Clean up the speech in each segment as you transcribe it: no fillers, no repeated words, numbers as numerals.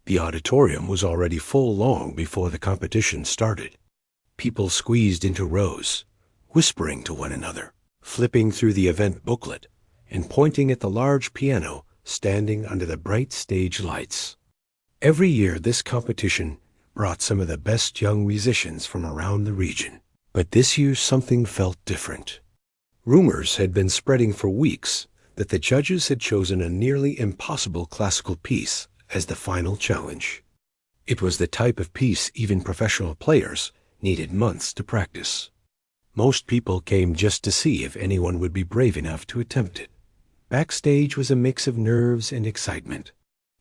The auditorium was already full long before the competition started. People squeezed into rows, whispering to one another, flipping through the event booklet, and pointing at the large piano standing under the bright stage lights. Every year this competition brought some of the best young musicians from around the region. But this year something felt different. Rumors had been spreading for weeks that the judges had chosen a nearly impossible classical piece as the final challenge. It was the type of piece even professional players needed months to practice. Most people came just to see if anyone would be brave enough to attempt it. Backstage was a mix of nerves and excitement.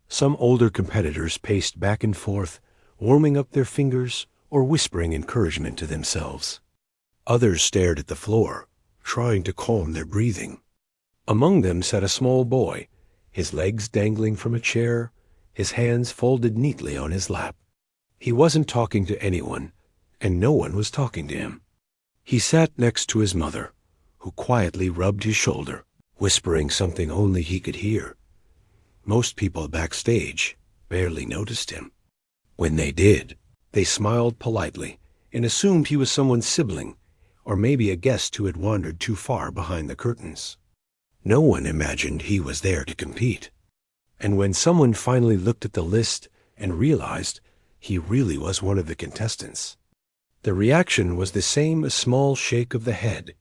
Some older competitors paced back and forth, warming up their fingers or whispering encouragement to themselves. Others stared at the floor, trying to calm their breathing. Among them sat a small boy, his legs dangling from a chair, his hands folded neatly on his lap. He wasn't talking to anyone, and no one was talking to him. He sat next to his mother, who quietly rubbed his shoulder, whispering something only he could hear. Most people backstage barely noticed him. When they did, they smiled politely and assumed he was someone's sibling, or maybe a guest who had wandered too far behind the curtains. No one imagined he was there to compete. And when someone finally looked at the list and realized he really was one of the contestants, the reaction was the same: a small shake of the head,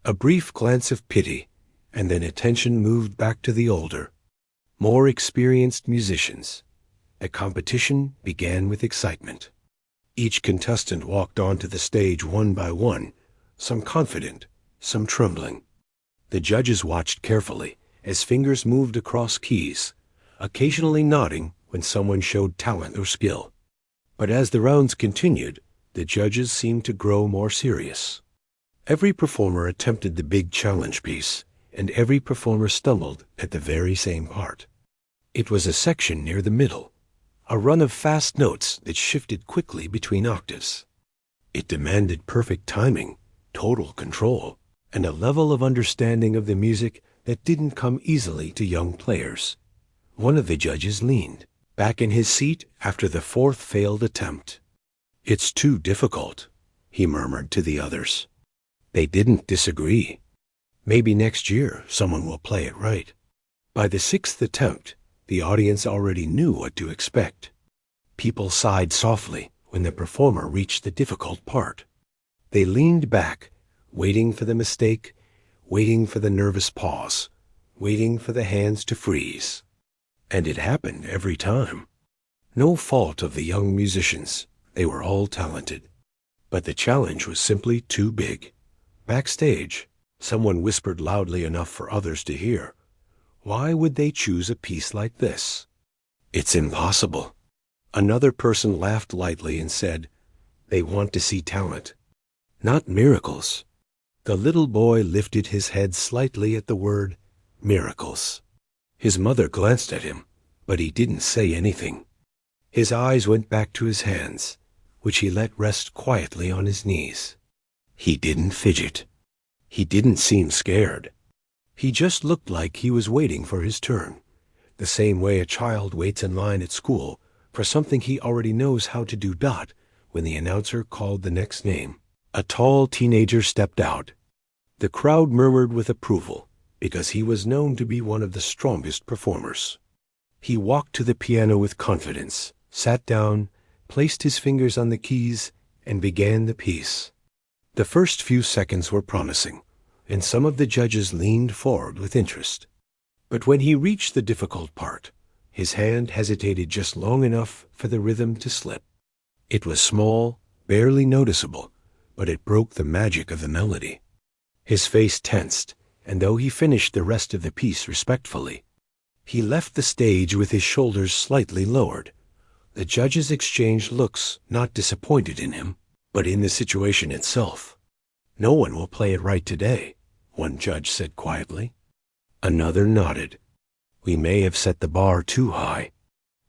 a brief glance of pity, and then attention moved back to the older, more experienced musicians. The competition began with excitement. Each contestant walked onto the stage one by one, some confident, some trembling. The judges watched carefully as fingers moved across keys, occasionally nodding when someone showed talent or skill. But as the rounds continued, the judges seemed to grow more serious. Every performer attempted the big challenge piece, and every performer stumbled at the very same part. It was a section near the middle, a run of fast notes that shifted quickly between octaves. It demanded perfect timing, total control, and a level of understanding of the music that didn't come easily to young players. One of the judges leaned back in his seat after the fourth failed attempt. "It's too difficult," he murmured to the others. They didn't disagree. Maybe next year someone will play it right. By the sixth attempt, the audience already knew what to expect. People sighed softly when the performer reached the difficult part. They leaned back, waiting for the mistake, waiting for the nervous pause, waiting for the hands to freeze. And it happened every time. No fault of the young musicians. They were all talented. But the challenge was simply too big. Backstage, someone whispered loudly enough for others to hear, "Why would they choose a piece like this? It's impossible." Another person laughed lightly and said, "They want to see talent, not miracles." The little boy lifted his head slightly at the word miracles. His mother glanced at him, but he didn't say anything. His eyes went back to his hands, which he let rest quietly on his knees. He didn't fidget. He didn't seem scared. He just looked like he was waiting for his turn, the same way a child waits in line at school for something he already knows how to do when the announcer called the next name. A tall teenager stepped out. The crowd murmured with approval because he was known to be one of the strongest performers. He walked to the piano with confidence, sat down, placed his fingers on the keys, and began the piece. The first few seconds were promising, and some of the judges leaned forward with interest. But when he reached the difficult part, his hand hesitated just long enough for the rhythm to slip. It was small, barely noticeable, but it broke the magic of the melody. His face tensed, and though he finished the rest of the piece respectfully, he left the stage with his shoulders slightly lowered. The judges exchanged looks, not disappointed in him, but in the situation itself. "No one will play it right today," one judge said quietly. Another nodded. "We may have set the bar too high."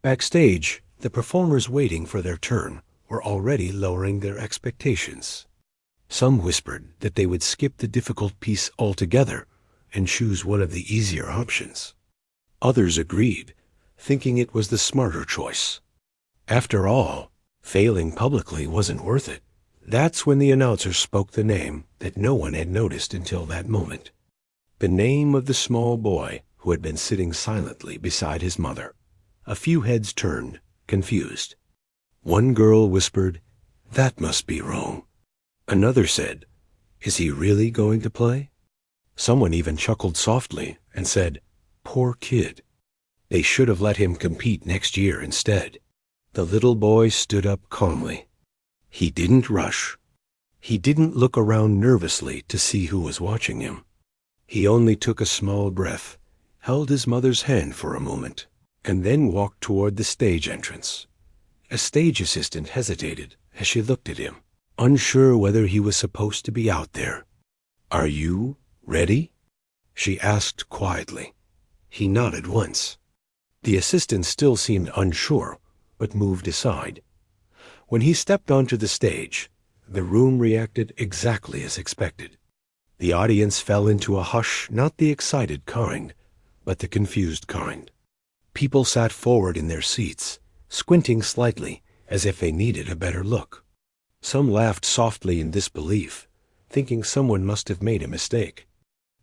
Backstage, the performers waiting for their turn were already lowering their expectations. Some whispered that they would skip the difficult piece altogether and choose one of the easier options. Others agreed, thinking it was the smarter choice. After all, failing publicly wasn't worth it. That's when the announcer spoke the name that no one had noticed until that moment. The name of the small boy who had been sitting silently beside his mother. A few heads turned, confused. One girl whispered, "That must be wrong." Another said, "Is he really going to play?" Someone even chuckled softly and said, "Poor kid. They should have let him compete next year instead." The little boy stood up calmly. He didn't rush. He didn't look around nervously to see who was watching him. He only took a small breath, held his mother's hand for a moment, and then walked toward the stage entrance. A stage assistant hesitated as she looked at him, unsure whether he was supposed to be out there. "Are you ready?" she asked quietly. He nodded once. The assistant still seemed unsure, but moved aside. When he stepped onto the stage, the room reacted exactly as expected. The audience fell into a hush, not the excited kind, but the confused kind. People sat forward in their seats, squinting slightly as if they needed a better look. Some laughed softly in disbelief, thinking someone must have made a mistake.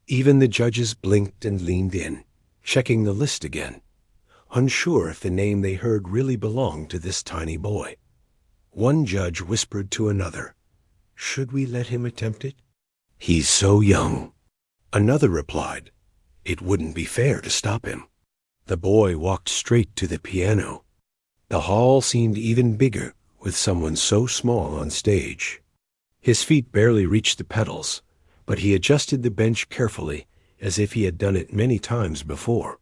Even the judges blinked and leaned in, checking the list again, unsure if the name they heard really belonged to this tiny boy. One judge whispered to another, "Should we let him attempt it? He's so young." Another replied, "It wouldn't be fair to stop him." The boy walked straight to the piano. The hall seemed even bigger with someone so small on stage. His feet barely reached the pedals, but he adjusted the bench carefully as if he had done it many times before.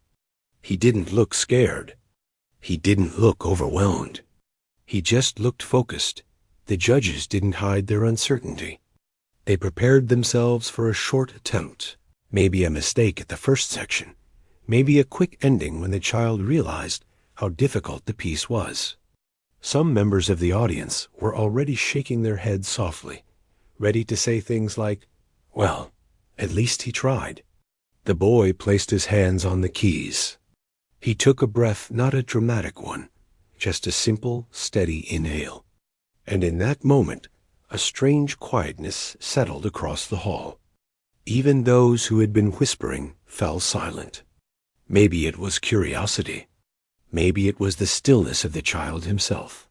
He didn't look scared. He didn't look overwhelmed. He just looked focused. The judges didn't hide their uncertainty. They prepared themselves for a short attempt, maybe a mistake at the first section, maybe a quick ending when the child realized how difficult the piece was. Some members of the audience were already shaking their heads softly, ready to say things like, "Well, at least he tried." The boy placed his hands on the keys. He took a breath, not a dramatic one, just a simple, steady inhale. And in that moment, a strange quietness settled across the hall. Even those who had been whispering fell silent. Maybe it was curiosity. Maybe it was the stillness of the child himself.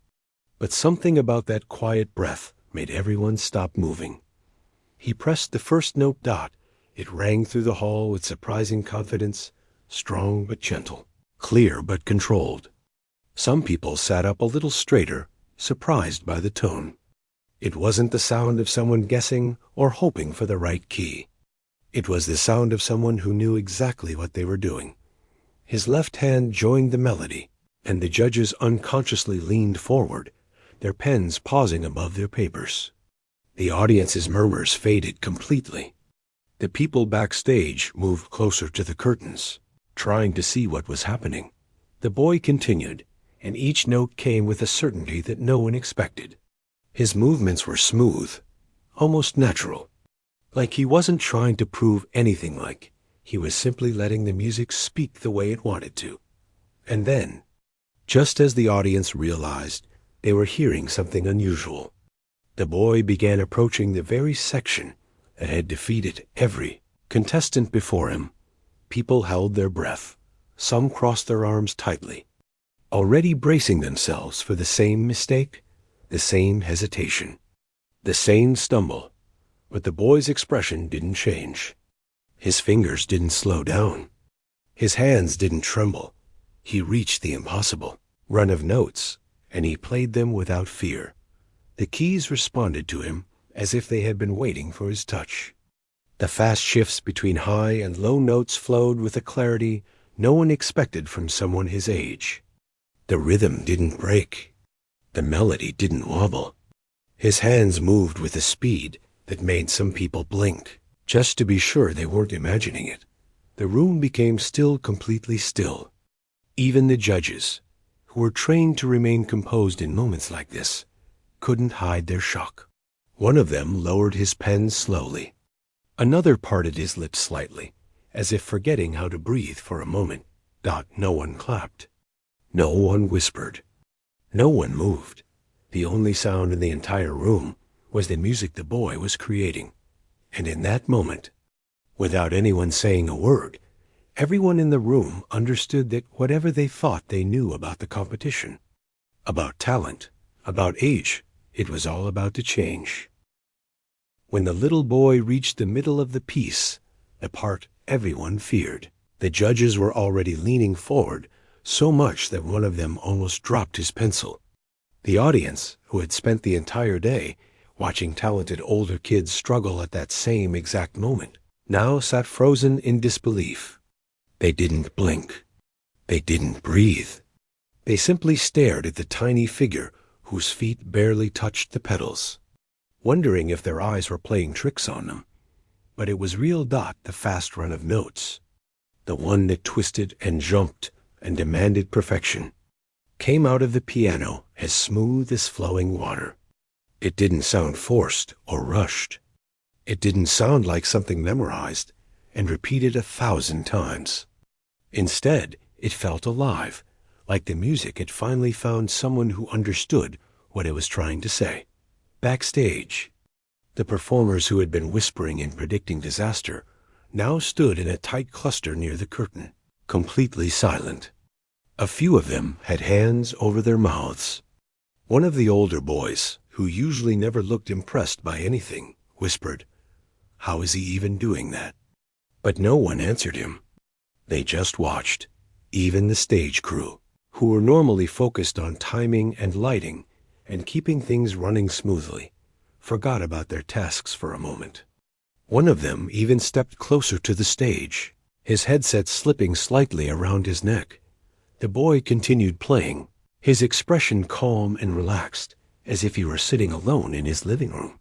But something about that quiet breath made everyone stop moving. He pressed the first note dot. It rang through the hall with surprising confidence, strong but gentle, clear but controlled. Some people sat up a little straighter, surprised by the tone. It wasn't the sound of someone guessing or hoping for the right key. It was the sound of someone who knew exactly what they were doing. His left hand joined the melody, and the judges unconsciously leaned forward, their pens pausing above their papers. The audience's murmurs faded completely. The people backstage moved closer to the curtains, trying to see what was happening. The boy continued, and each note came with a certainty that no one expected. His movements were smooth, almost natural, like he wasn't trying to prove anything, like he was simply letting the music speak the way it wanted to. And then, just as the audience realized they were hearing something unusual, the boy began approaching the very section that had defeated every contestant before him. People held their breath. Some crossed their arms tightly, already bracing themselves for the same mistake, the same hesitation, the same stumble. But the boy's expression didn't change. His fingers didn't slow down. His hands didn't tremble. He reached the impossible run of notes, and he played them without fear. The keys responded to him as if they had been waiting for his touch. The fast shifts between high and low notes flowed with a clarity no one expected from someone his age. The rhythm didn't break. The melody didn't wobble. His hands moved with a speed that made some people blink, just to be sure they weren't imagining it. The room became still, completely still. Even the judges, who were trained to remain composed in moments like this, couldn't hide their shock. One of them lowered his pen slowly. Another parted his lips slightly, as if forgetting how to breathe for a moment. No one clapped. No one whispered. No one moved. The only sound in the entire room was the music the boy was creating. And in that moment, without anyone saying a word, everyone in the room understood that whatever they thought they knew about the competition, about talent, about age, it was all about to change. When the little boy reached the middle of the piece, the part everyone feared, the judges were already leaning forward so much that one of them almost dropped his pencil. The audience, who had spent the entire day watching talented older kids struggle at that same exact moment, now sat frozen in disbelief. They didn't blink. They didn't breathe. They simply stared at the tiny figure whose feet barely touched the pedals, wondering if their eyes were playing tricks on them. But it was real Dot, the fast run of notes, the one that twisted and jumped and demanded perfection, came out of the piano as smooth as flowing water. It didn't sound forced or rushed. It didn't sound like something memorized and repeated 1,000 times. Instead, it felt alive, like the music had finally found someone who understood what it was trying to say. Backstage, the performers who had been whispering and predicting disaster now stood in a tight cluster near the curtain, completely silent. A few of them had hands over their mouths. One of the older boys, who usually never looked impressed by anything, whispered, "How is he even doing that?" But no one answered him. They just watched. Even the stage crew, who were normally focused on timing and lighting and keeping things running smoothly, forgot about their tasks for a moment. One of them even stepped closer to the stage, his headset slipping slightly around his neck. The boy continued playing, his expression calm and relaxed, as if he were sitting alone in his living room.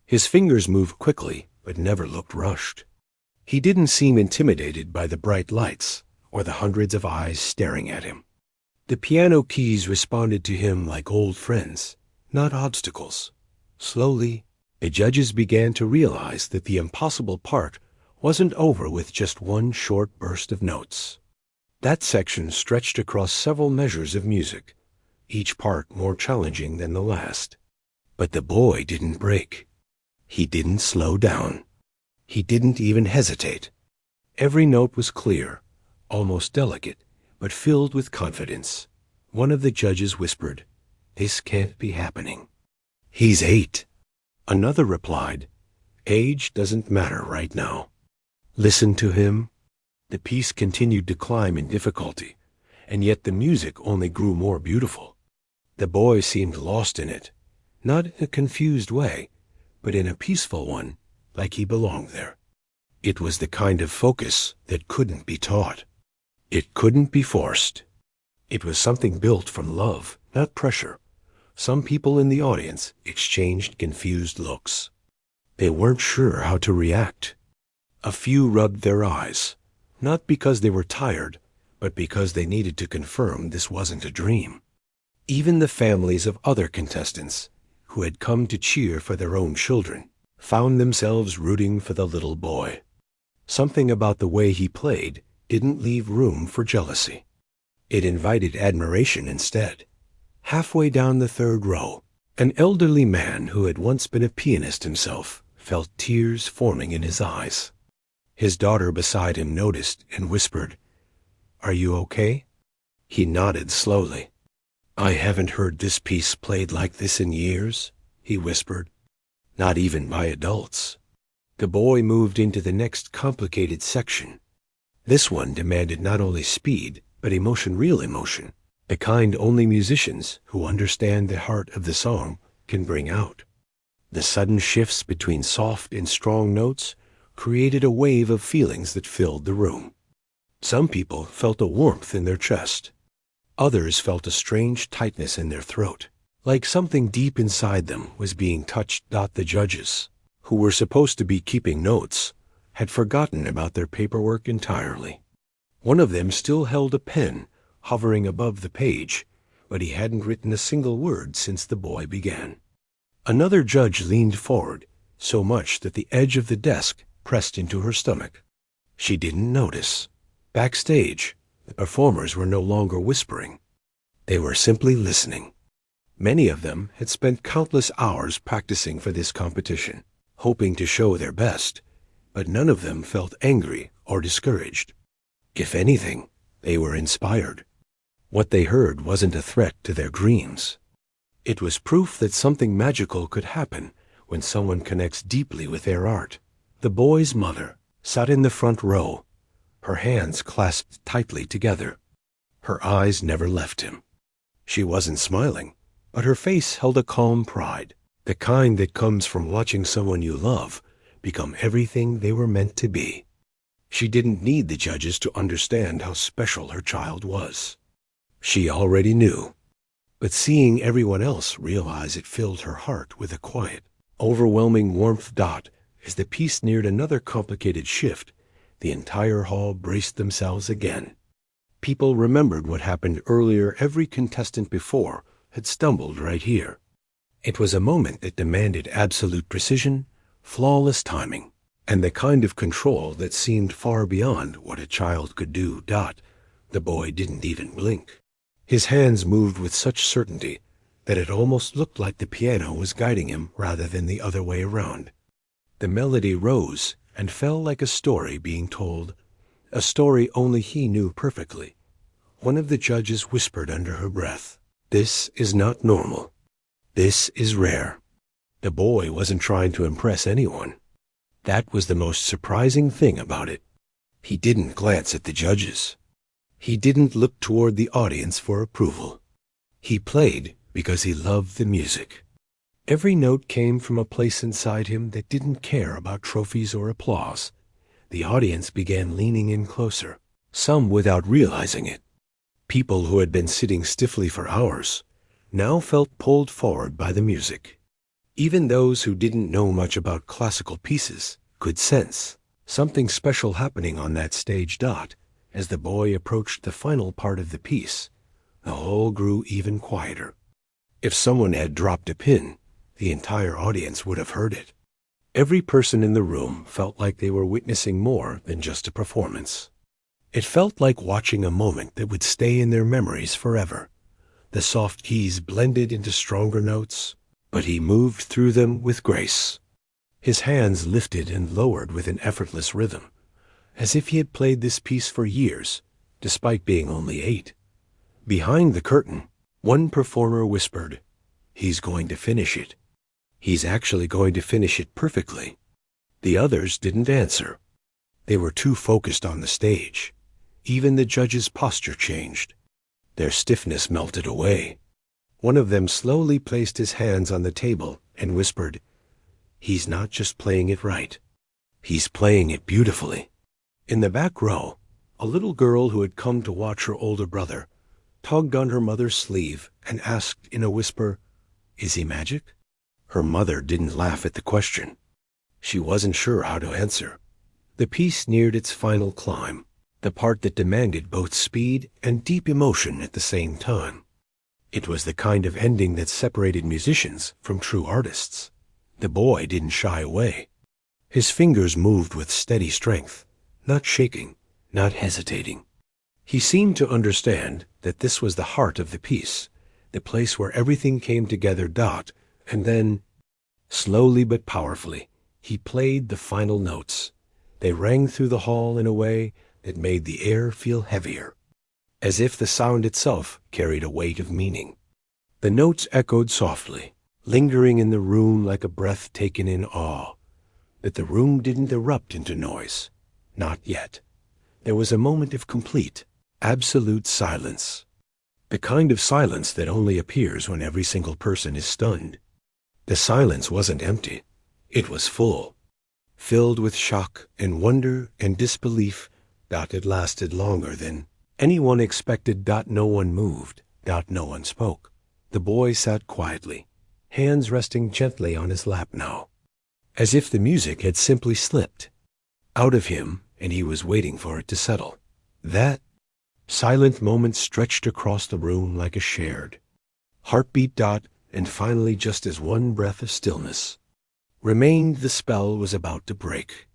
His fingers moved quickly, but never looked rushed. He didn't seem intimidated by the bright lights or the hundreds of eyes staring at him. The piano keys responded to him like old friends, not obstacles. Slowly, the judges began to realize that the impossible part wasn't over with just one short burst of notes. That section stretched across several measures of music, each part more challenging than the last. But the boy didn't break. He didn't slow down. He didn't even hesitate. Every note was clear, almost delicate, but filled with confidence. One of the judges whispered, "This can't be happening." "He's 8. Another replied, "Age doesn't matter right now." Listen to him. The piece continued to climb in difficulty, and yet the music only grew more beautiful. The boy seemed lost in it, not in a confused way, but in a peaceful one, like he belonged there. It was the kind of focus that couldn't be taught. It couldn't be forced. It was something built from love, not pressure. Some people in the audience exchanged confused looks. They weren't sure how to react. A few rubbed their eyes, not because they were tired, but because they needed to confirm this wasn't a dream. Even the families of other contestants, who had come to cheer for their own children, found themselves rooting for the little boy. Something about the way he played didn't leave room for jealousy. It invited admiration instead. Halfway down the third row, an elderly man who had once been a pianist himself felt tears forming in his eyes. His daughter beside him noticed and whispered, "Are you okay?" He nodded slowly. "I haven't heard this piece played like this in years," he whispered. "Not even by adults." The boy moved into the next complicated section. This one demanded not only speed, but emotion, real emotion, the kind only musicians who understand the heart of the song can bring out. The sudden shifts between soft and strong notes created a wave of feelings that filled the room. Some people felt a warmth in their chest. Others felt a strange tightness in their throat, like something deep inside them was being touched. The judges, who were supposed to be keeping notes, had forgotten about their paperwork entirely. One of them still held a pen hovering above the page, but he hadn't written a single word since the boy began. Another judge leaned forward, so much that the edge of the desk pressed into her stomach. She didn't notice. Backstage, the performers were no longer whispering. They were simply listening. Many of them had spent countless hours practicing for this competition, hoping to show their best, but none of them felt angry or discouraged. If anything, they were inspired. What they heard wasn't a threat to their dreams. It was proof that something magical could happen when someone connects deeply with their art. The boy's mother sat in the front row, her hands clasped tightly together. Her eyes never left him. She wasn't smiling, but her face held a calm pride, the kind that comes from watching someone you love become everything they were meant to be. She didn't need the judges to understand how special her child was. She already knew. But seeing everyone else realize it filled her heart with a quiet, overwhelming warmth. As the piece neared another complicated shift, the entire hall braced themselves again. People remembered what happened earlier. Every contestant before had stumbled right here. It was a moment that demanded absolute precision, flawless timing, and the kind of control that seemed far beyond what a child could do. The boy didn't even blink. His hands moved with such certainty that it almost looked like the piano was guiding him rather than the other way around. The melody rose and fell like a story being told, a story only he knew perfectly. One of the judges whispered under her breath, "This is not normal. This is rare." The boy wasn't trying to impress anyone. That was the most surprising thing about it. He didn't glance at the judges. He didn't look toward the audience for approval. He played because he loved the music. Every note came from a place inside him that didn't care about trophies or applause. The audience began leaning in closer, some without realizing it. People who had been sitting stiffly for hours now felt pulled forward by the music. Even those who didn't know much about classical pieces could sense something special happening on that stage. As the boy approached the final part of the piece, the hall grew even quieter. If someone had dropped a pin, the entire audience would have heard it. Every person in the room felt like they were witnessing more than just a performance. It felt like watching a moment that would stay in their memories forever. The soft keys blended into stronger notes, but he moved through them with grace. His hands lifted and lowered with an effortless rhythm, as if he had played this piece for years, despite being only 8. Behind the curtain, one performer whispered, "He's going to finish it. He's actually going to finish it perfectly." The others didn't answer. They were too focused on the stage. Even the judges' posture changed. Their stiffness melted away. One of them slowly placed his hands on the table and whispered, "He's not just playing it right. He's playing it beautifully." In the back row, a little girl who had come to watch her older brother tugged on her mother's sleeve and asked in a whisper, "Is he magic?" Her mother didn't laugh at the question. She wasn't sure how to answer. The piece neared its final climb, the part that demanded both speed and deep emotion at the same time. It was the kind of ending that separated musicians from true artists. The boy didn't shy away. His fingers moved with steady strength, not shaking, not hesitating. He seemed to understand that this was the heart of the piece, the place where everything came together. And then, slowly but powerfully, he played the final notes. They rang through the hall in a way that made the air feel heavier, as if the sound itself carried a weight of meaning. The notes echoed softly, lingering in the room like a breath taken in awe. But the room didn't erupt into noise. Not yet. There was a moment of complete, absolute silence. The kind of silence that only appears when every single person is stunned. The silence wasn't empty. It was full, filled with shock and wonder and disbelief. It lasted longer than anyone expected. No one moved. No one spoke. The boy sat quietly, hands resting gently on his lap now, as if the music had simply slipped out of him and he was waiting for it to settle. That silent moment stretched across the room like a shared heartbeat. And finally, just as one breath of stillness remained, the spell was about to break.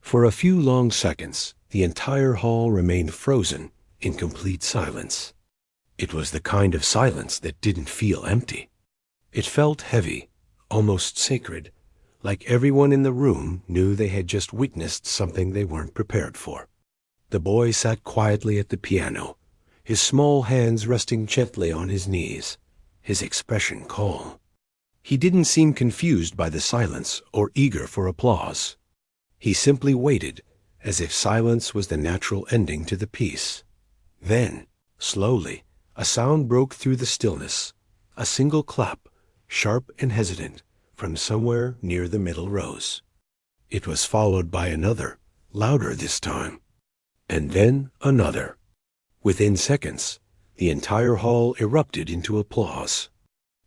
For a few long seconds, the entire hall remained frozen in complete silence. It was the kind of silence that didn't feel empty. It felt heavy, almost sacred, like everyone in the room knew they had just witnessed something they weren't prepared for. The boy sat quietly at the piano, his small hands resting gently on his knees, his expression calm. He didn't seem confused by the silence or eager for applause. He simply waited, as if silence was the natural ending to the piece. Then, slowly, a sound broke through the stillness, a single clap, sharp and hesitant, from somewhere near the middle rows. It was followed by another, louder this time, and then another. Within seconds, the entire hall erupted into applause.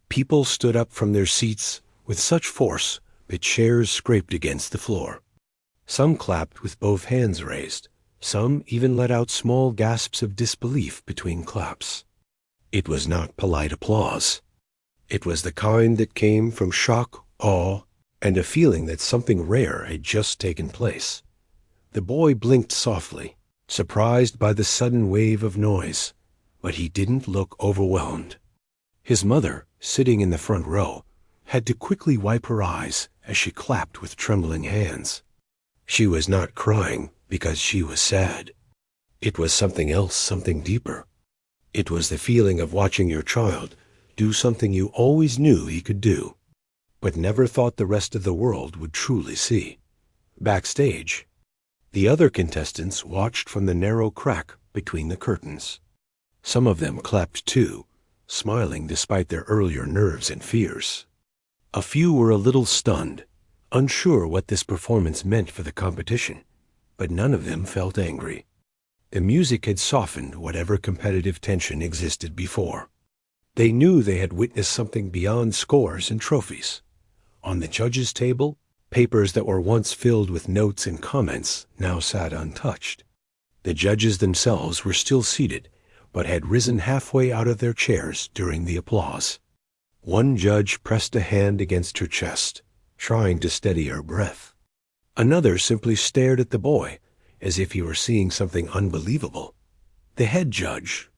People stood up from their seats with such force that chairs scraped against the floor. Some clapped with both hands raised. Some even let out small gasps of disbelief between claps. It was not polite applause. It was the kind that came from shock, awe, and a feeling that something rare had just taken place. The boy blinked softly, surprised by the sudden wave of noise, but he didn't look overwhelmed. His mother, sitting in the front row, had to quickly wipe her eyes as she clapped with trembling hands. She was not crying because she was sad. It was something else, something deeper. It was the feeling of watching your child do something you always knew he could do, but never thought the rest of the world would truly see. Backstage, the other contestants watched from the narrow crack between the curtains. Some of them clapped too, smiling despite their earlier nerves and fears. A few were a little stunned, unsure what this performance meant for the competition, but none of them felt angry. The music had softened whatever competitive tension existed before. They knew they had witnessed something beyond scores and trophies. On the judges' table, papers that were once filled with notes and comments now sat untouched. The judges themselves were still seated, but had risen halfway out of their chairs during the applause. One judge pressed a hand against her chest, trying to steady her breath. Another simply stared at the boy, as if he were seeing something unbelievable. The head judge,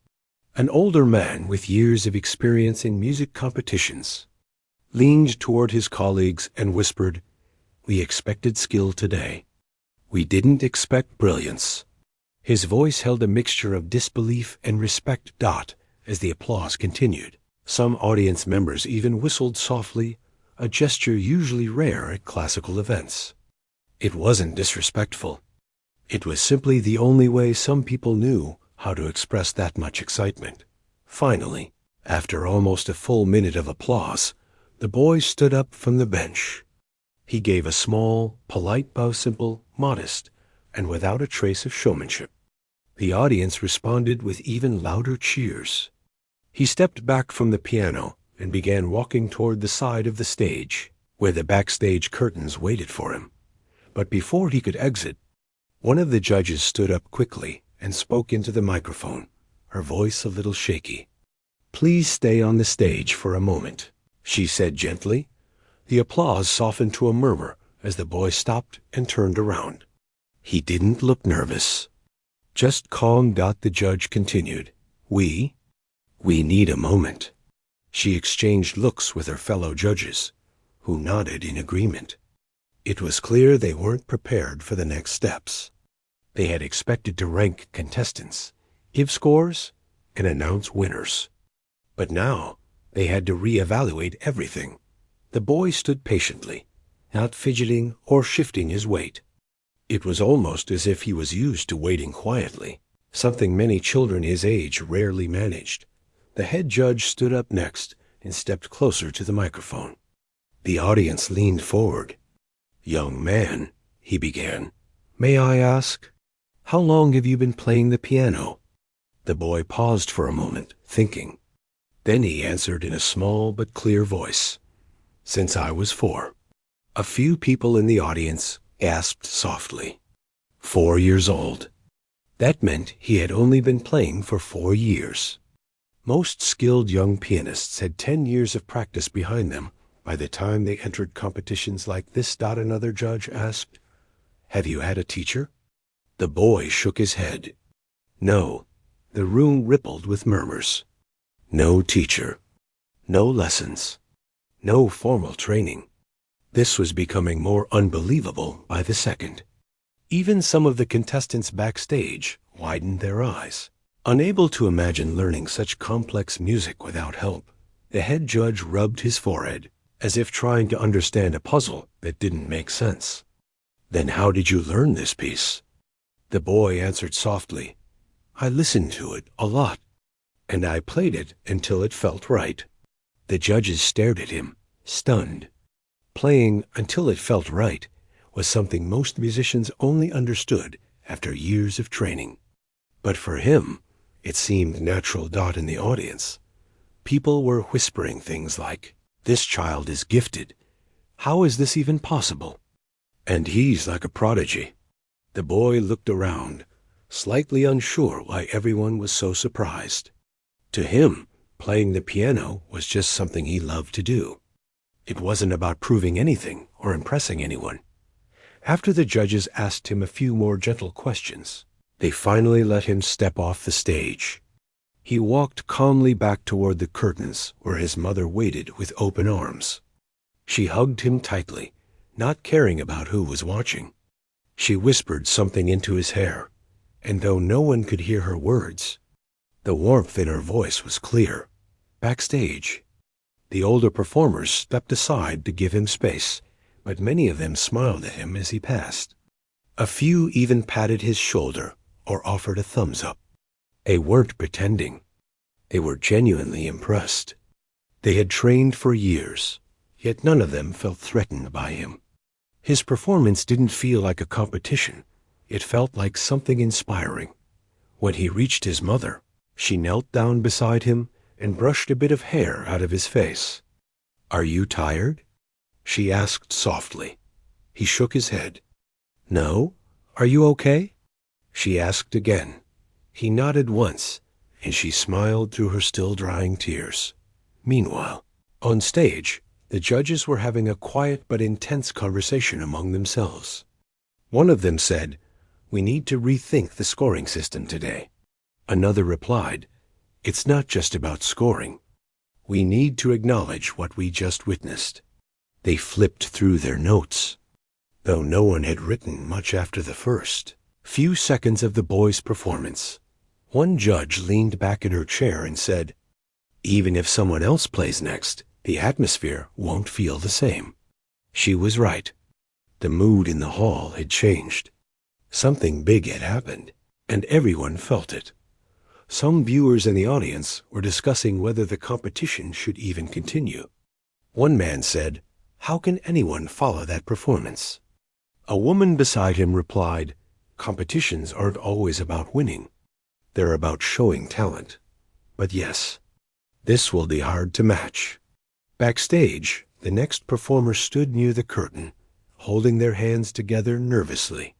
an older man with years of experience in music competitions, leaned toward his colleagues and whispered, "We expected skill today. We didn't expect brilliance." His voice held a mixture of disbelief and respect. As the applause continued, some audience members even whistled softly, a gesture usually rare at classical events. It wasn't disrespectful. It was simply the only way some people knew how to express that much excitement. Finally, after almost a full minute of applause, the boy stood up from the bench. He gave a small, polite bow, simple, modest, and without a trace of showmanship. The audience responded with even louder cheers. He stepped back from the piano and began walking toward the side of the stage, where the backstage curtains waited for him. But before he could exit, one of the judges stood up quickly and spoke into the microphone, her voice a little shaky. "Please stay on the stage for a moment," she said gently. The applause softened to a murmur as the boy stopped and turned around. He didn't look nervous, just calm. The judge continued, We need a moment." She exchanged looks with her fellow judges, who nodded in agreement. It was clear they weren't prepared for the next steps. They had expected to rank contestants, give scores, and announce winners. But now they had to reevaluate everything. The boy stood patiently, not fidgeting or shifting his weight. It was almost as if he was used to waiting quietly, something many children his age rarely managed. The head judge stood up next and stepped closer to the microphone. The audience leaned forward. "Young man," he began, "may I ask, how long have you been playing the piano?" The boy paused for a moment, thinking. Then he answered in a small but clear voice, "Since I was 4. A few people in the audience gasped softly. 4 years old. That meant he had only been playing for 4 years. Most skilled young pianists had 10 years of practice behind them by the time they entered competitions like this. Another judge asked, "Have you had a teacher?" The boy shook his head. No. The room rippled with murmurs. No teacher. No lessons. No formal training. This was becoming more unbelievable by the second. Even some of the contestants backstage widened their eyes. Unable to imagine learning such complex music without help, the head judge rubbed his forehead, as if trying to understand a puzzle that didn't make sense. "Then how did you learn this piece?" The boy answered softly, "I listened to it a lot, and I played it until it felt right." The judges stared at him, stunned. Playing until it felt right was something most musicians only understood after years of training. But for him, it seemed natural. In the audience, people were whispering things like, "This child is gifted. How is this even possible? And he's like a prodigy." The boy looked around, slightly unsure why everyone was so surprised. To him, playing the piano was just something he loved to do. It wasn't about proving anything or impressing anyone. After the judges asked him a few more gentle questions, they finally let him step off the stage. He walked calmly back toward the curtains where his mother waited with open arms. She hugged him tightly, not caring about who was watching. She whispered something into his hair, and though no one could hear her words, the warmth in her voice was clear. Backstage, the older performers stepped aside to give him space, but many of them smiled at him as he passed. A few even patted his shoulder or offered a thumbs up. They weren't pretending. They were genuinely impressed. They had trained for years, yet none of them felt threatened by him. His performance didn't feel like a competition. It felt like something inspiring. When he reached his mother, she knelt down beside him and brushed a bit of hair out of his face. "Are you tired?" she asked softly. He shook his head. "No? Are you okay?" she asked again. He nodded once, and she smiled through her still drying tears. Meanwhile, on stage, the judges were having a quiet but intense conversation among themselves. One of them said, "We need to rethink the scoring system today." Another replied, "It's not just about scoring. We need to acknowledge what we just witnessed." They flipped through their notes, though no one had written much after the first few seconds of the boy's performance. One judge leaned back in her chair and said, "Even if someone else plays next, the atmosphere won't feel the same." She was right. The mood in the hall had changed. Something big had happened, and everyone felt it. Some viewers in the audience were discussing whether the competition should even continue. One man said, "How can anyone follow that performance?" A woman beside him replied, "Competitions aren't always about winning. They're about showing talent. But yes, this will be hard to match." Backstage, the next performer stood near the curtain, holding their hands together nervously.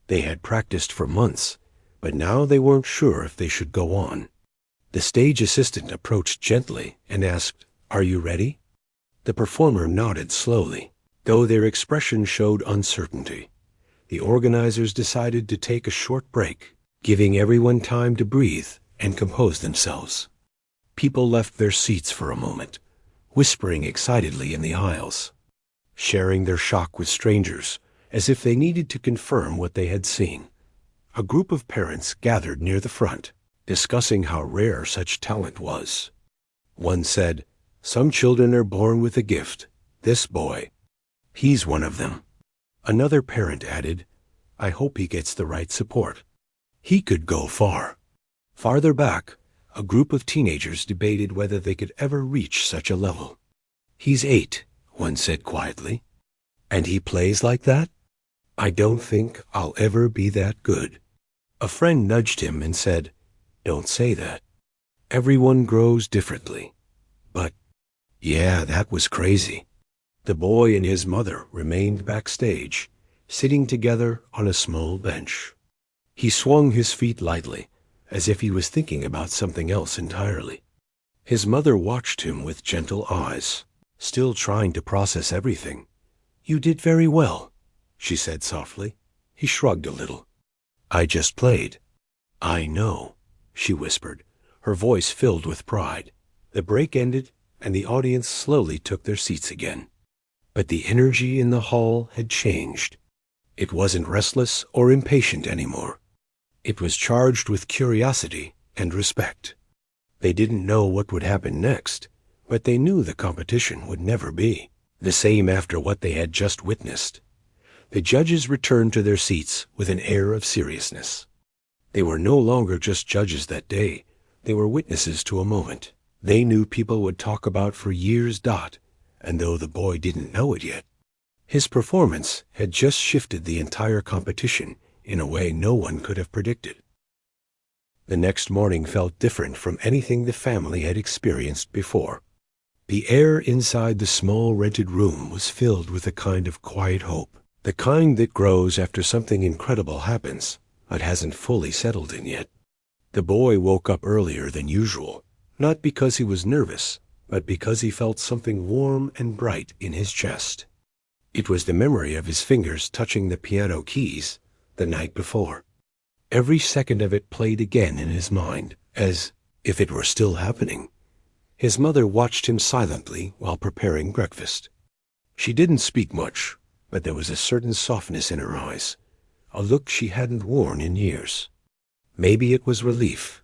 They had practiced for months, but now they weren't sure if they should go on. The stage assistant approached gently and asked, "Are you ready?" The performer nodded slowly, though their expression showed uncertainty. The organizers decided to take a short break, giving everyone time to breathe and compose themselves. People left their seats for a moment, whispering excitedly in the aisles, sharing their shock with strangers as if they needed to confirm what they had seen. A group of parents gathered near the front, discussing how rare such talent was. One said, "Some children are born with a gift. This boy, he's one of them." Another parent added, "I hope he gets the right support. He could go far." Farther back, a group of teenagers debated whether they could ever reach such a level. "He's 8, one said quietly. "And he plays like that? I don't think I'll ever be that good." A friend nudged him and said, "Don't say that. Everyone grows differently." But, yeah, that was crazy. The boy and his mother remained backstage, sitting together on a small bench. He swung his feet lightly, as if he was thinking about something else entirely. His mother watched him with gentle eyes, still trying to process everything. "You did very well," she said softly. He shrugged a little. "I just played." "I know," she whispered, her voice filled with pride. The break ended, and the audience slowly took their seats again. But the energy in the hall had changed. It wasn't restless or impatient anymore. It was charged with curiosity and respect. They didn't know what would happen next, but they knew the competition would never be the same after what they had just witnessed. The judges returned to their seats with an air of seriousness. They were no longer just judges that day. They were witnesses to a moment they knew people would talk about for years. And though the boy didn't know it yet, his performance had just shifted the entire competition in a way no one could have predicted. The next morning felt different from anything the family had experienced before. The air inside the small rented room was filled with a kind of quiet hope, the kind that grows after something incredible happens but hasn't fully settled in yet. The boy woke up earlier than usual, not because he was nervous, but because he felt something warm and bright in his chest. It was the memory of his fingers touching the piano keys the night before. Every second of it played again in his mind, as if it were still happening. His mother watched him silently while preparing breakfast. She didn't speak much, but there was a certain softness in her eyes, a look she hadn't worn in years. Maybe it was relief.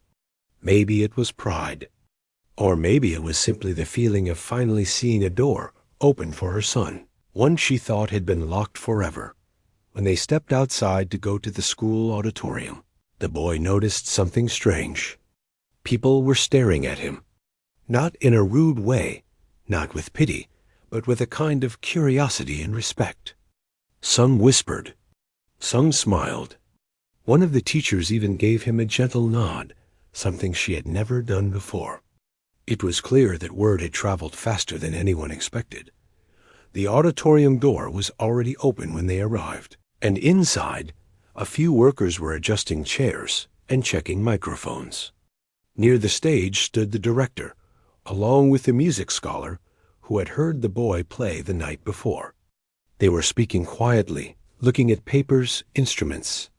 Maybe it was pride. Or maybe it was simply the feeling of finally seeing a door open for her son, one she thought had been locked forever. When they stepped outside to go to the school auditorium, the boy noticed something strange. People were staring at him. Not in a rude way, not with pity, but with a kind of curiosity and respect. Some whispered. Some smiled. One of the teachers even gave him a gentle nod, something she had never done before. It was clear that word had traveled faster than anyone expected. The auditorium door was already open when they arrived, and inside, a few workers were adjusting chairs and checking microphones. Near the stage stood the director, along with the music scholar who had heard the boy play the night before. They were speaking quietly, looking at papers, instruments,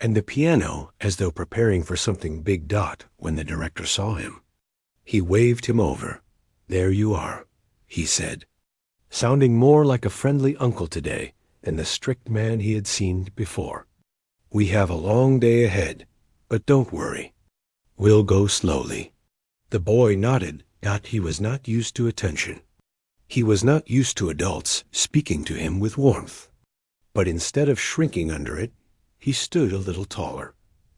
and the piano as though preparing for something big. When the director saw him, he waved him over. "There you are," he said, sounding more like a friendly uncle today than the strict man he had seen before. "We have a long day ahead, but don't worry. We'll go slowly." The boy nodded. He was not used to attention. He was not used to adults speaking to him with warmth. But instead of shrinking under it, he stood a little taller.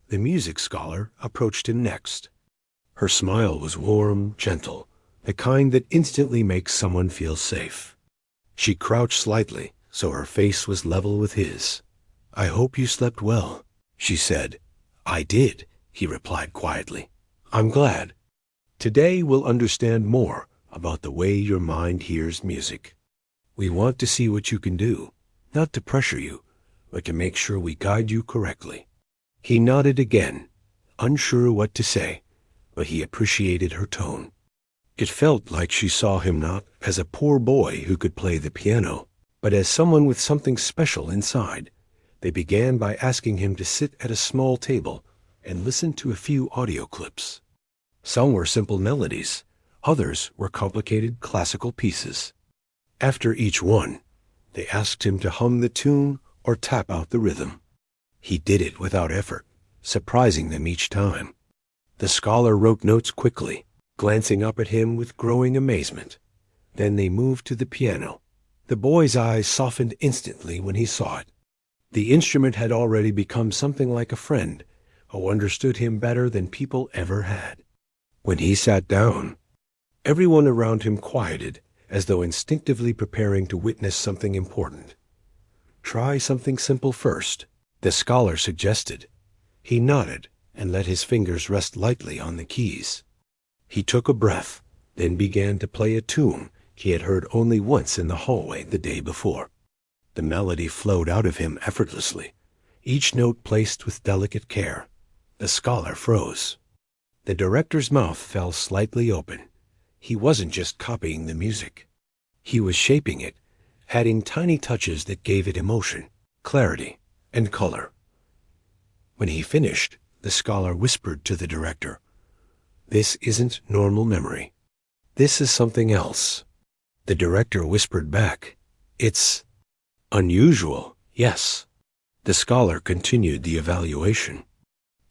The music scholar approached him next. Her smile was warm, gentle, the kind that instantly makes someone feel safe. She crouched slightly, so her face was level with his. "I hope you slept well," she said. "I did," he replied quietly. "I'm glad. Today we'll understand more about the way your mind hears music. We want to see what you can do, not to pressure you, but to make sure we guide you correctly." He nodded again, unsure what to say, but he appreciated her tone. It felt like she saw him not as a poor boy who could play the piano, but as someone with something special inside. They began by asking him to sit at a small table and listen to a few audio clips. Some were simple melodies, others were complicated classical pieces. After each one, they asked him to hum the tune or tap out the rhythm. He did it without effort, surprising them each time. The scholar wrote notes quickly, glancing up at him with growing amazement. Then they moved to the piano. The boy's eyes softened instantly when he saw it. The instrument had already become something like a friend who understood him better than people ever had. When he sat down, everyone around him quieted, as though instinctively preparing to witness something important. "Try something simple first," the scholar suggested. He nodded and let his fingers rest lightly on the keys. He took a breath, then began to play a tune he had heard only once in the hallway the day before. The melody flowed out of him effortlessly, each note placed with delicate care. The scholar froze. The director's mouth fell slightly open. He wasn't just copying the music. He was shaping it, adding tiny touches that gave it emotion, clarity, and color. When he finished, the scholar whispered to the director, "This isn't normal memory. This is something else. The director whispered back. It's unusual, yes. The scholar continued the evaluation.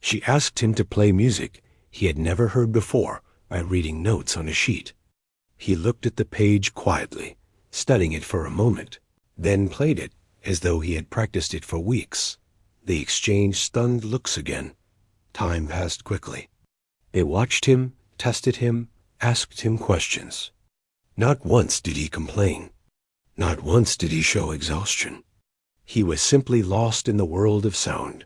She asked him to play music he had never heard before by reading notes on a sheet. He looked at the page quietly, studying it for a moment, then played it as though he had practiced it for weeks. They exchanged stunned looks again. Time passed quickly. They watched him, tested him, asked him questions. Not once did he complain. Not once did he show exhaustion. He was simply lost in the world of sound.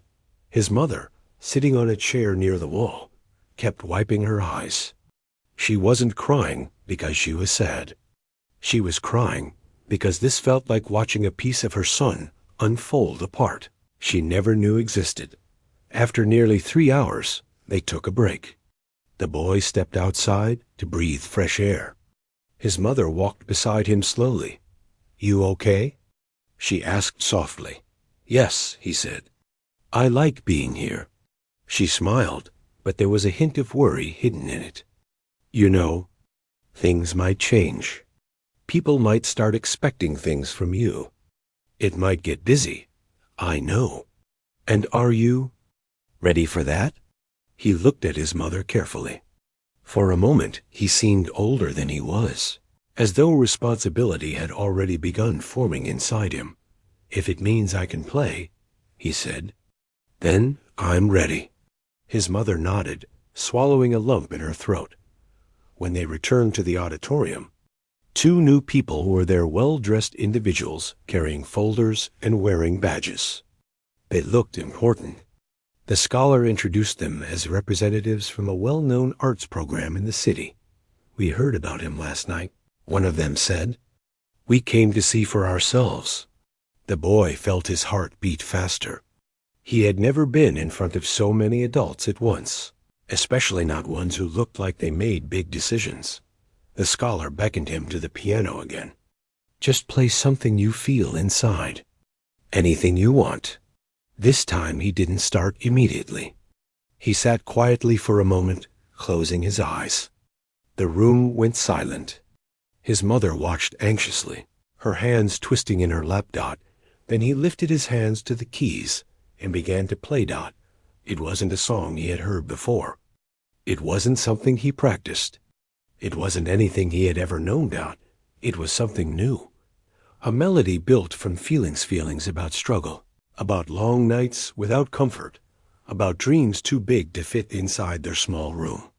His mother, sitting on a chair near the wall, kept wiping her eyes. She wasn't crying because she was sad. She was crying because this felt like watching a piece of her son unfold apart she never knew existed. After nearly 3 hours, they took a break. The boy stepped outside to breathe fresh air. His mother walked beside him slowly. "You okay?" she asked softly. "Yes," he said. "I like being here." She smiled, but there was a hint of worry hidden in it. "You know, things might change. People might start expecting things from you. It might get busy. I know. And are you ready for that?" He looked at his mother carefully. For a moment, he seemed older than he was, as though responsibility had already begun forming inside him. "If it means I can play," he said, "then I'm ready." His mother nodded, swallowing a lump in her throat. When they returned to the auditorium, 2 new people were there, well-dressed individuals carrying folders and wearing badges. They looked important. The scholar introduced them as representatives from a well-known arts program in the city. "We heard about him last night," one of them said. "We came to see for ourselves." The boy felt his heart beat faster. He had never been in front of so many adults at once, especially not ones who looked like they made big decisions. The scholar beckoned him to the piano again. "Just play something you feel inside. Anything you want." This time he didn't start immediately. He sat quietly for a moment, closing his eyes. The room went silent. His mother watched anxiously, her hands twisting in her lap. Then he lifted his hands to the keys and began to play. It wasn't a song he had heard before. It wasn't something he practiced. It wasn't anything he had ever known. It was something new. A melody built from feelings about struggle, about long nights without comfort, about dreams too big to fit inside their small room.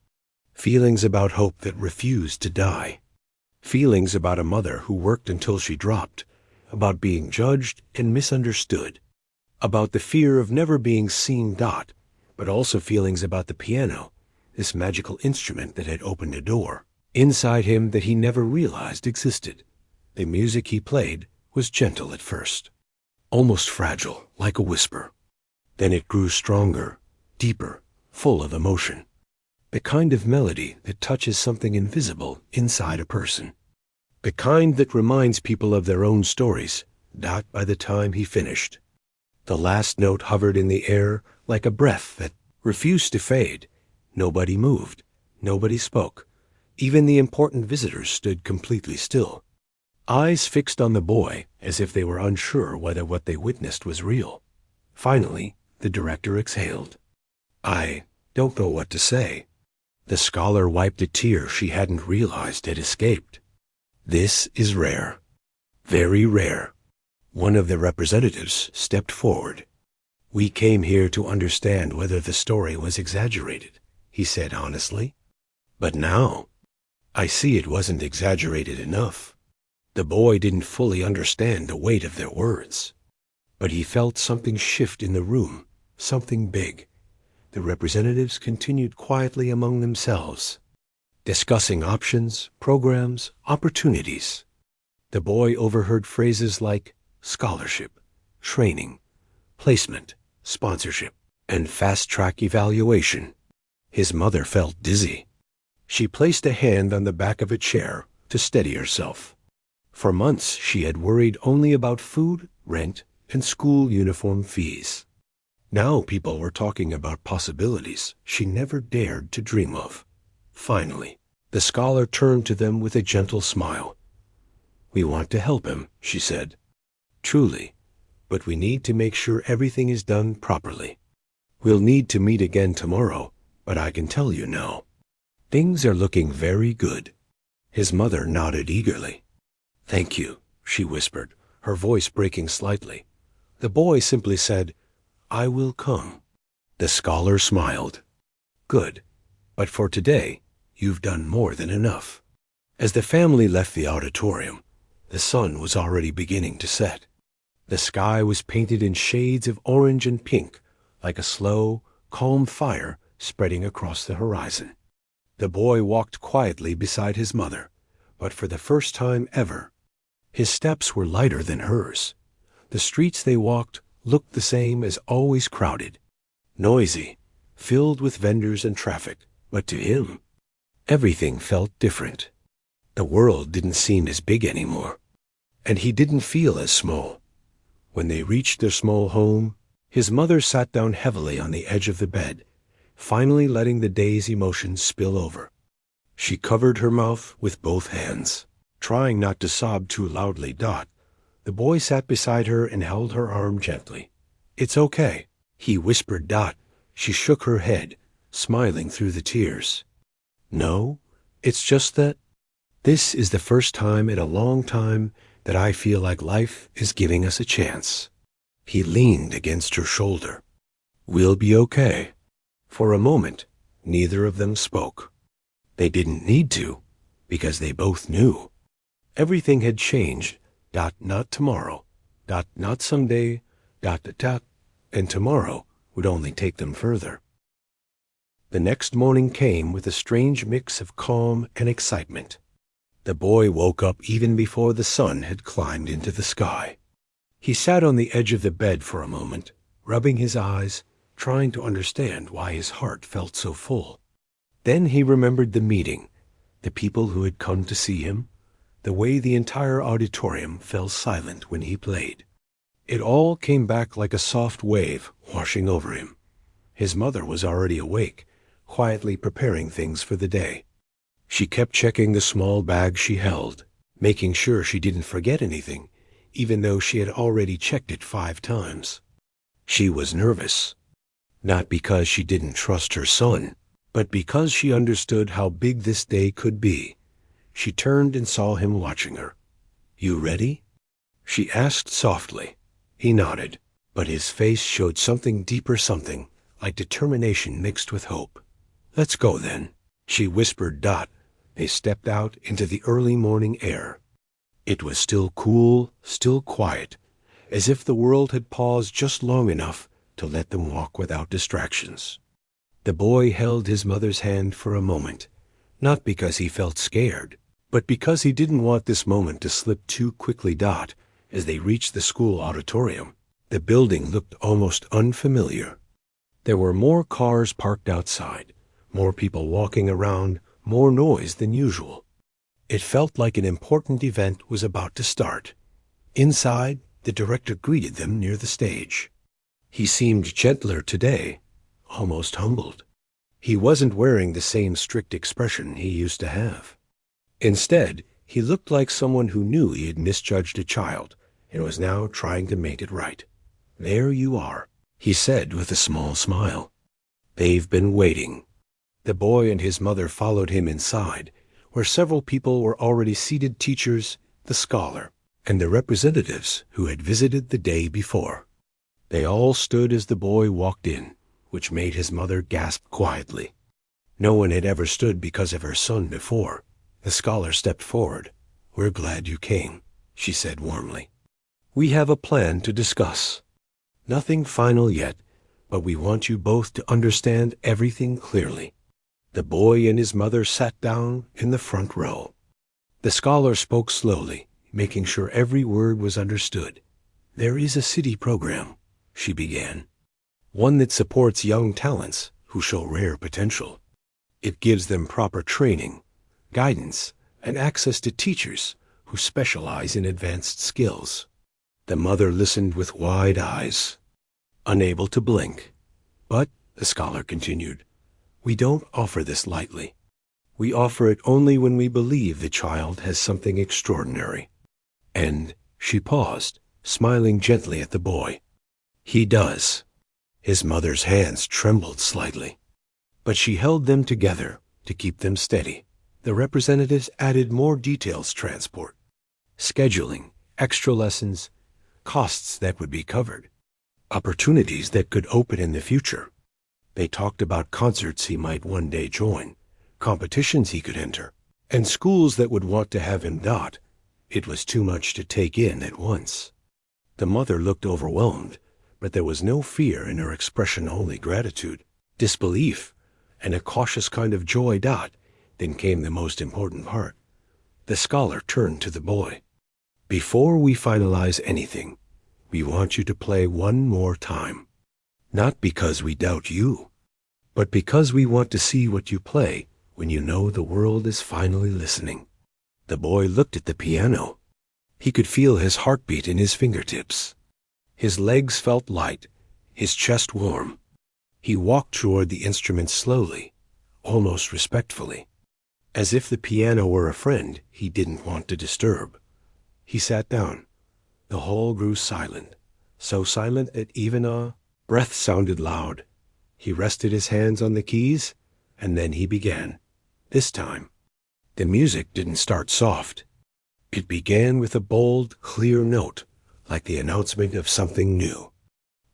Feelings about hope that refused to die. Feelings about a mother who worked until she dropped, about being judged and misunderstood, about the fear of never being seen. But also feelings about the piano, this magical instrument that had opened a door inside him that he never realized existed. The music he played was gentle at first, almost fragile, like a whisper. Then it grew stronger, deeper, full of emotion. The kind of melody that touches something invisible inside a person. The kind that reminds people of their own stories. By the time he finished, the last note hovered in the air like a breath that refused to fade. Nobody moved. Nobody spoke. Even the important visitors stood completely still, eyes fixed on the boy as if they were unsure whether what they witnessed was real. Finally, the director exhaled. "I don't know what to say." The scholar wiped a tear she hadn't realized had escaped. "This is rare. Very rare." One of the representatives stepped forward. "We came here to understand whether the story was exaggerated," he said honestly. "But now, I see it wasn't exaggerated enough." The boy didn't fully understand the weight of their words, but he felt something shift in the room, something big. The representatives continued quietly among themselves, discussing options, programs, opportunities. The boy overheard phrases like scholarship, training, placement, sponsorship, and fast-track evaluation. His mother felt dizzy. She placed a hand on the back of a chair to steady herself. For months she had worried only about food, rent, and school uniform fees. Now people were talking about possibilities she never dared to dream of. Finally, The scholar turned to them with a gentle smile. "We want to help him," she said. "Truly, but we need to make sure everything is done properly. We'll need to meet again tomorrow, but I can tell you now, things are looking very good." His mother nodded eagerly. "Thank you," she whispered, her voice breaking slightly. The boy simply said, "I will come." The scholar smiled. "Good, but for today, you've done more than enough." As the family left the auditorium, the sun was already beginning to set. The sky was painted in shades of orange and pink, like a slow, calm fire spreading across the horizon. The boy walked quietly beside his mother, but for the first time ever, his steps were lighter than hers. The streets they walked looked the same as always, crowded, noisy, filled with vendors and traffic, but to him, everything felt different. The world didn't seem as big anymore, and he didn't feel as small. When they reached their small home, his mother sat down heavily on the edge of the bed, finally letting the day's emotions spill over. She covered her mouth with both hands, trying not to sob too loudly. The boy sat beside her and held her arm gently. "It's okay," he whispered. She shook her head, smiling through the tears. "No, it's just that this is the first time in a long time that I feel like life is giving us a chance." He leaned against her shoulder. "We'll be okay." For a moment, neither of them spoke. They didn't need to, because they both knew. Everything had changed. Not tomorrow. Not someday. And tomorrow would only take them further. The next morning came with a strange mix of calm and excitement. The boy woke up even before the sun had climbed into the sky. He sat on the edge of the bed for a moment, rubbing his eyes, trying to understand why his heart felt so full. Then he remembered the meeting, the people who had come to see him, the way the entire auditorium fell silent when he played. It all came back like a soft wave washing over him. His mother was already awake, quietly preparing things for the day. She kept checking the small bag she held, making sure she didn't forget anything, even though she had already checked it 5 times. She was nervous, not because she didn't trust her son, but because she understood how big this day could be. She turned and saw him watching her. "You ready?" she asked softly. He nodded, but his face showed something deeper, something like determination mixed with hope. "Let's go then," she whispered. They stepped out into the early morning air. It was still cool, still quiet, as if the world had paused just long enough to let them walk without distractions. The boy held his mother's hand for a moment, not because he felt scared, but because he didn't want this moment to slip too quickly. As they reached the school auditorium, the building looked almost unfamiliar. There were more cars parked outside, more people walking around, more noise than usual. It felt like an important event was about to start. Inside, the director greeted them near the stage. He seemed gentler today, almost humbled. He wasn't wearing the same strict expression he used to have. Instead, he looked like someone who knew he had misjudged a child and was now trying to make it right. "There you are," he said with a small smile. "They've been waiting." The boy and his mother followed him inside, where several people were already seated: teachers, the scholar, and the representatives who had visited the day before. They all stood as the boy walked in, which made his mother gasp quietly. No one had ever stood because of her son before. The scholar stepped forward. "We're glad you came," she said warmly. "We have a plan to discuss. Nothing final yet, but we want you both to understand everything clearly." The boy and his mother sat down in the front row. The scholar spoke slowly, making sure every word was understood. "There is a city program," she began. "One that supports young talents who show rare potential. It gives them proper training, guidance, and access to teachers who specialize in advanced skills." The mother listened with wide eyes, unable to blink. "But," the scholar continued, "we don't offer this lightly. We offer it only when we believe the child has something extraordinary. And she paused, smiling gently at the boy. He does. His mother's hands trembled slightly, but she held them together to keep them steady. The representatives added more details: transport, scheduling, extra lessons, costs that would be covered, opportunities that could open in the future. They talked about concerts he might one day join, competitions he could enter, and schools that would want to have him. It was too much to take in at once. The mother looked overwhelmed, but there was no fear in her expression, only gratitude, disbelief, and a cautious kind of joy. Then came the most important part. The scholar turned to the boy. Before we finalize anything, we want you to play one more time. Not because we doubt you, but because we want to see what you play when you know the world is finally listening. The boy looked at the piano. He could feel his heartbeat in his fingertips. His legs felt light, his chest warm. He walked toward the instrument slowly, almost respectfully, as if the piano were a friend he didn't want to disturb. He sat down. The hall grew silent, so silent that even a breath sounded loud. He rested his hands on the keys, and then he began. This time, the music didn't start soft. It began with a bold, clear note, like the announcement of something new.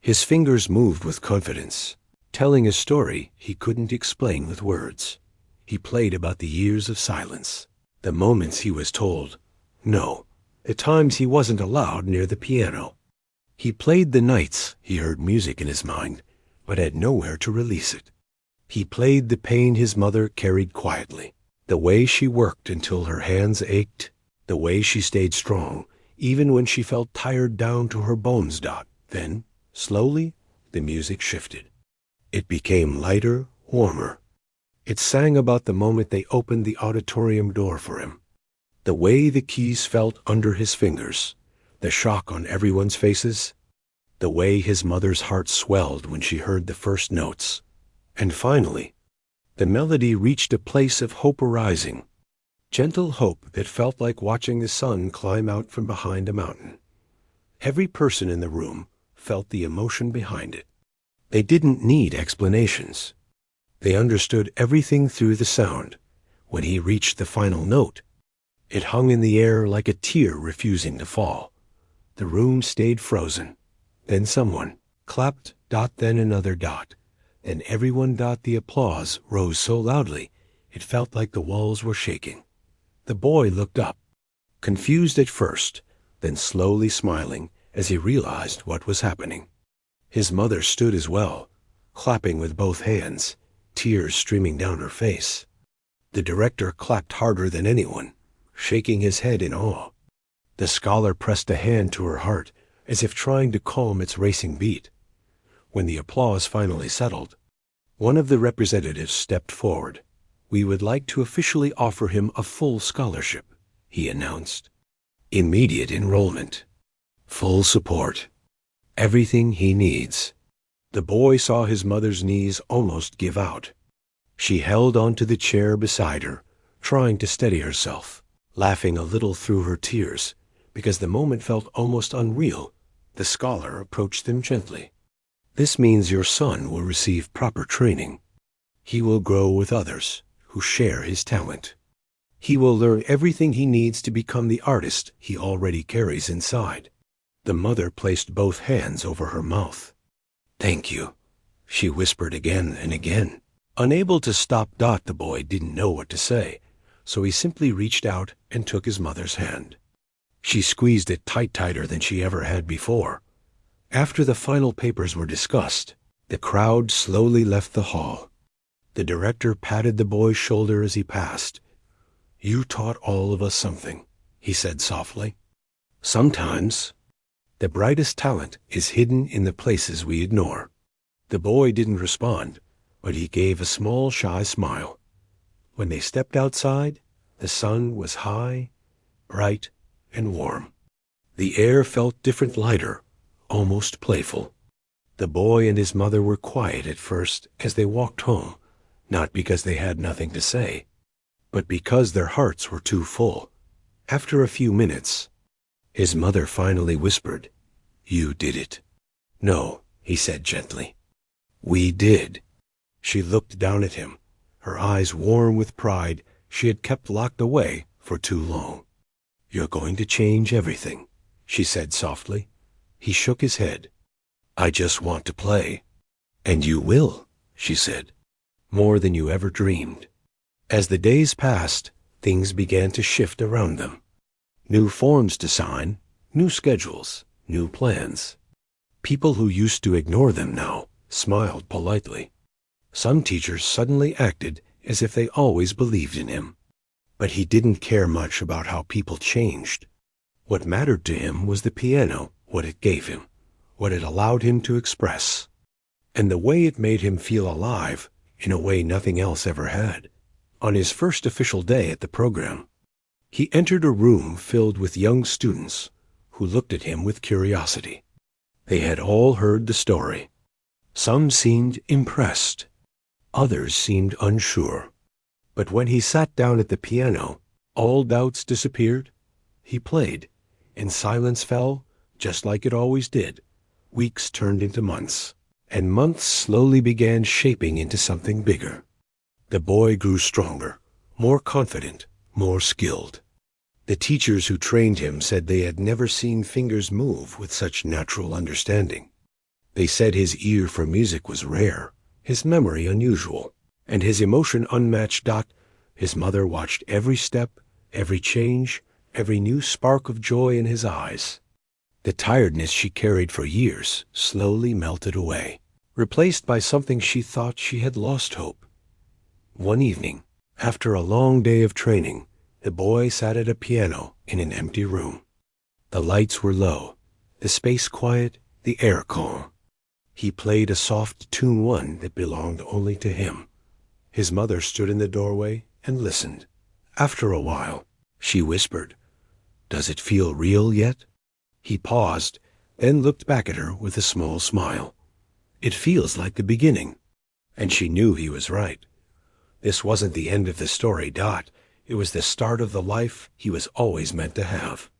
His fingers moved with confidence, telling a story he couldn't explain with words. He played about the years of silence, the moments he was told no, at times he wasn't allowed near the piano. He played the nights he heard music in his mind, but had nowhere to release it. He played the pain his mother carried quietly, the way she worked until her hands ached, the way she stayed strong, even when she felt tired down to her bones. Then, slowly, the music shifted. It became lighter, warmer. It sang about the moment they opened the auditorium door for him, the way the keys felt under his fingers, the shock on everyone's faces, the way his mother's heart swelled when she heard the first notes. And finally, the melody reached a place of hope arising, gentle hope that felt like watching the sun climb out from behind a mountain. Every person in the room felt the emotion behind it. They didn't need explanations. They understood everything through the sound. When he reached the final note, it hung in the air like a tear refusing to fall. The room stayed frozen. Then someone clapped. Then another. Then everyone. The applause rose so loudly it felt like the walls were shaking. The boy looked up, confused at first, then slowly smiling as he realized what was happening. His mother stood as well, clapping with both hands, tears streaming down her face. The director clapped harder than anyone, shaking his head in awe. The scholar pressed a hand to her heart, as if trying to calm its racing beat. When the applause finally settled, one of the representatives stepped forward. "We would like to officially offer him a full scholarship," he announced. "Immediate enrollment, full support, everything he needs." The boy saw his mother's knees almost give out. She held onto the chair beside her, trying to steady herself, laughing a little through her tears, because the moment felt almost unreal. The scholar approached them gently. "This means your son will receive proper training. He will grow with others who share his talent. He will learn everything he needs to become the artist he already carries inside." The mother placed both hands over her mouth. "Thank you," she whispered again and again. Unable to stop. The boy didn't know what to say, so he simply reached out and took his mother's hand. She squeezed it tighter than she ever had before. After the final papers were discussed, the crowd slowly left the hall. The director patted the boy's shoulder as he passed. "You taught all of us something," he said softly. "Sometimes the brightest talent is hidden in the places we ignore." The boy didn't respond, but he gave a small, shy smile. When they stepped outside, the sun was high, bright, and warm. The air felt different, lighter, almost playful. The boy and his mother were quiet at first as they walked home, not because they had nothing to say, but because their hearts were too full. After a few minutes, his mother finally whispered, "You did it." "No," he said gently. "We did." She looked down at him, her eyes warm with pride she had kept locked away for too long. "You're going to change everything," she said softly. He shook his head. "I just want to play." "And you will," she said, "more than you ever dreamed." As the days passed, things began to shift around them. New forms to sign, new schedules, new plans. People who used to ignore them now smiled politely. Some teachers suddenly acted as if they always believed in him. But he didn't care much about how people changed. What mattered to him was the piano, what it gave him, what it allowed him to express, and the way it made him feel alive in a way nothing else ever had. On his first official day at the program, he entered a room filled with young students who looked at him with curiosity. They had all heard the story. Some seemed impressed. Others seemed unsure. But when he sat down at the piano, all doubts disappeared. He played, and silence fell, just like it always did. Weeks turned into months, and months slowly began shaping into something bigger. The boy grew stronger, more confident, more skilled. The teachers who trained him said they had never seen fingers move with such natural understanding. They said his ear for music was rare, his memory unusual, and his emotion unmatched. His mother watched every step, every change, every new spark of joy in his eyes. The tiredness she carried for years slowly melted away, replaced by something she thought she had lost hope. One evening, after a long day of training, the boy sat at a piano in an empty room. The lights were low, the space quiet, the air calm. He played a soft tune, one that belonged only to him. His mother stood in the doorway and listened. After a while, she whispered, "Does it feel real yet?" He paused, then looked back at her with a small smile. "It feels like the beginning." And she knew he was right. This wasn't the end of the story. It was the start of the life he was always meant to have.